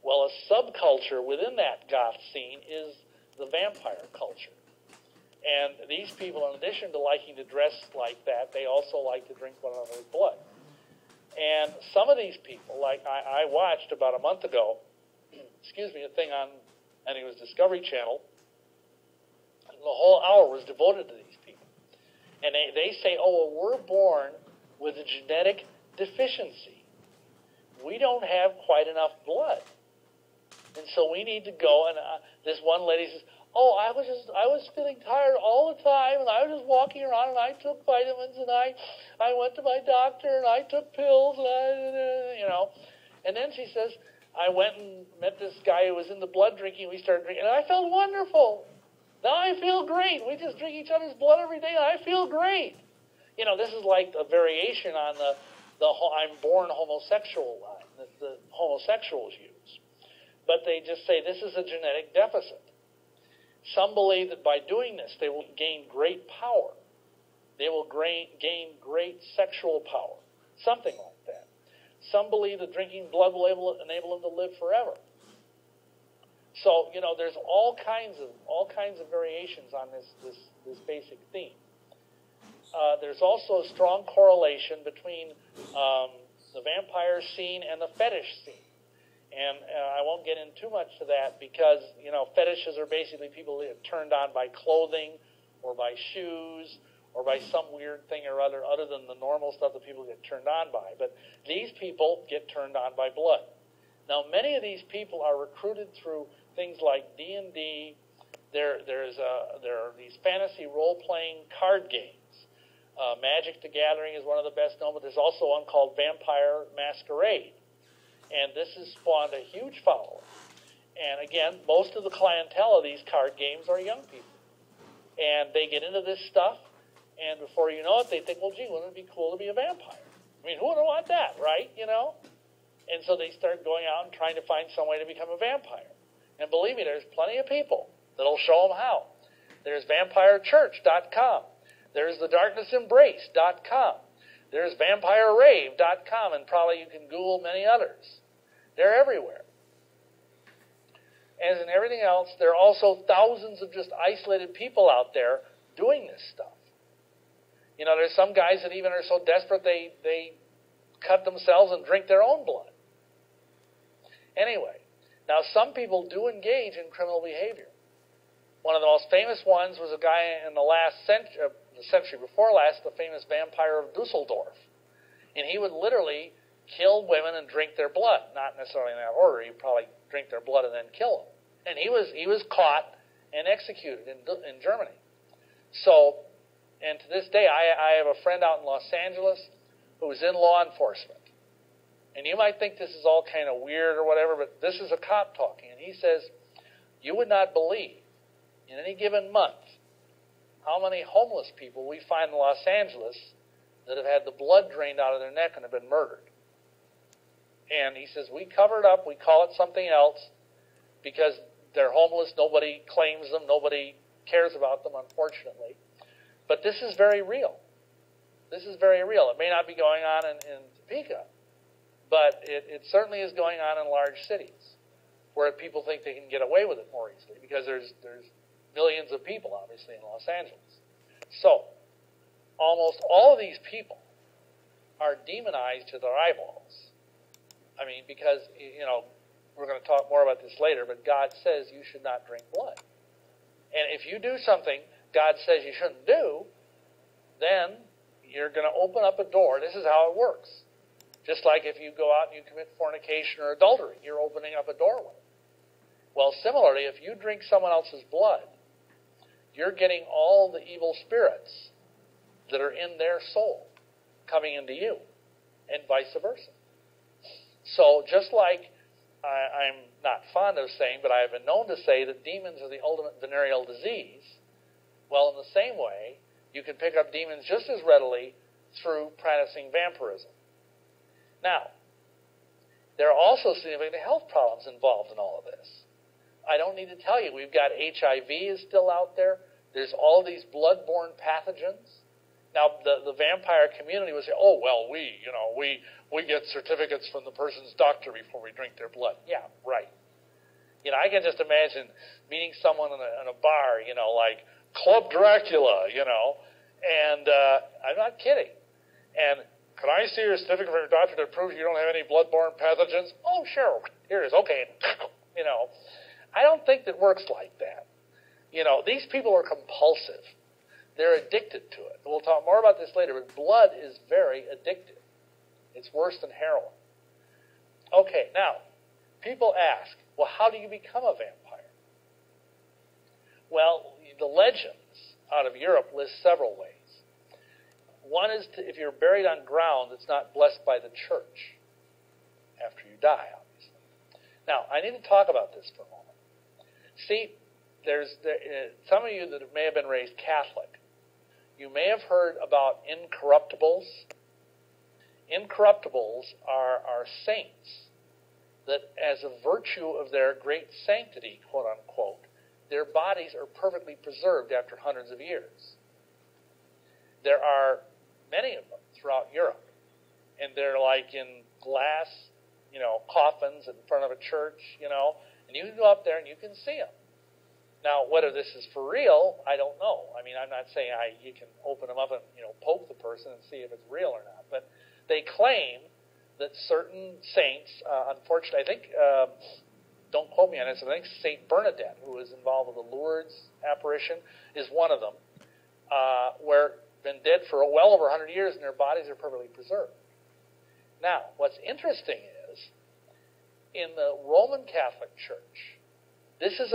Well, a subculture within that goth scene is the vampire culture. And these people, in addition to liking to dress like that, they also like to drink one another's blood. And some of these people, like I watched about a month ago, a thing on, I think it was Discovery Channel, and the whole hour was devoted to these people. And they say, oh, well, we're born with a genetic deficiency. We don't have quite enough blood. And so we need to go, and this one lady says, oh, I was feeling tired all the time, and I was just walking around, and I took vitamins, and I went to my doctor, and I took pills, and And then she says, I went and met this guy who was into blood drinking. We started drinking, and I felt wonderful. Now I feel great. We just drink each other's blood every day, and I feel great. This is like a variation on the I'm born homosexual line that the homosexuals use. But they just say this is a genetic deficit. Some believe that by doing this, they will gain great power. They will gain great sexual power, something like that. Some believe that drinking blood will enable them to live forever. So, there's all kinds of variations on this basic theme. There's also a strong correlation between the vampire scene and the fetish scene. And I won't get into too much to that because, fetishes are basically people that get turned on by clothing or by shoes or by some weird thing or other than the normal stuff that people get turned on by. But these people get turned on by blood. Now, many of these people are recruited through things like D&D. There are these fantasy role-playing card games. Magic the Gathering is one of the best known, but there's also one called Vampire Masquerade. And this has spawned a huge following. And again, most of the clientele of these card games are young people. And they get into this stuff, and before you know it, they think, well, gee, wouldn't it be cool to be a vampire? I mean, who wouldn't want that, right? And so they start going out and trying to find some way to become a vampire. And believe me, there's plenty of people that'll show them how. There's vampirechurch.com. There's thedarknessembrace.com. There's vampirerave.com, and probably you can Google many others. They're everywhere. As in everything else, there are also thousands of just isolated people out there doing this stuff. There's some guys that even are so desperate they cut themselves and drink their own blood. Anyway, now some people do engage in criminal behavior. One of the most famous ones was a guy in the century before last, the famous vampire of Dusseldorf. And he would literally kill women and drink their blood. Not necessarily in that order. He'd probably drink their blood and then kill them. And he was caught and executed in Germany. So, and to this day, I have a friend out in Los Angeles who's in law enforcement. And you might think this is all kind of weird or whatever, but this is a cop talking. And he says, you would not believe in any given month how many homeless people we find in Los Angeles that have had the blood drained out of their neck and have been murdered. And he says, we cover it up, we call it something else, because they're homeless, nobody claims them, nobody cares about them, unfortunately. But this is very real. This is very real. It may not be going on in Topeka, but it certainly is going on in large cities where people think they can get away with it more easily because there's millions of people, obviously, in Los Angeles. So, almost all of these people are demonized to their eyeballs. I mean, because, we're going to talk more about this later, but God says you should not drink blood. And if you do something God says you shouldn't do, then you're going to open up a door. This is how it works. Just like if you go out and you commit fornication or adultery, you're opening up a doorway. Well, similarly, if you drink someone else's blood, you're getting all the evil spirits that are in their soul coming into you, and vice versa. So just like I'm not fond of saying, but I have been known to say that demons are the ultimate venereal disease, well, in the same way, you can pick up demons just as readily through practicing vampirism. Now, there are also significant health problems involved in all of this. I don't need to tell you, we've got HIV is still out there. There's all these blood-borne pathogens. Now, the vampire community would say, oh, well, we get certificates from the person's doctor before we drink their blood. Yeah, right. You know, I can just imagine meeting someone in a bar, you know, like Club Dracula, you know, and I'm not kidding. And can I see your certificate from your doctor that proves you don't have any bloodborne pathogens? Oh, sure. Here it is. Okay. You know, I don't think that works like that. You know, these people are compulsive. They're addicted to it. We'll talk more about this later, but blood is very addictive. It's worse than heroin. Okay, now, people ask, well, how do you become a vampire? Well, the legends out of Europe list several ways. One is if you're buried on ground that's not blessed by the church after you die, obviously. Now, I need to talk about this for a moment. See, some of you that may have been raised Catholic, you may have heard about incorruptibles. Incorruptibles are saints that, as a virtue of their great sanctity, quote unquote, their bodies are perfectly preserved after hundreds of years. There are many of them throughout Europe, and they're like in glass, you know, coffins in front of a church, you know, and you can go up there and you can see them. Now, whether this is for real, I don't know. I mean, I'm not saying you can open them up and, you know, poke the person and see if it's real or not, but they claim that certain saints, unfortunately, I think, don't quote me on this, I think St. Bernadette, who was involved with the Lourdes apparition, is one of them, where been dead for well over 100 years and their bodies are perfectly preserved. Now, what's interesting is, in the Roman Catholic Church, this is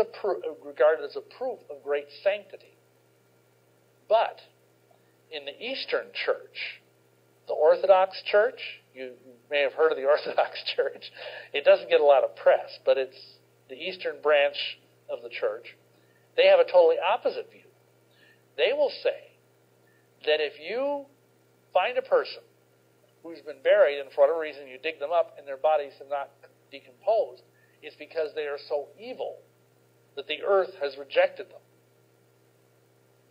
regarded as a proof of great sanctity. But in the Eastern Church, the Orthodox Church, you may have heard of the Orthodox Church. It doesn't get a lot of press, but it's the Eastern branch of the church. They have a totally opposite view. They will say that if you find a person who's been buried and for whatever reason you dig them up and their bodies have not decomposed, it's because they are so evil that the earth has rejected them.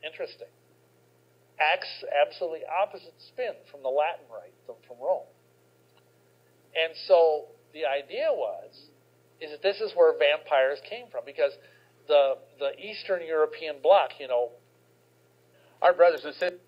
Interesting. Absolutely opposite spin from the Latin rite from Rome. And so the idea is that this is where vampires came from, because the Eastern European bloc, you know, our brothers and sisters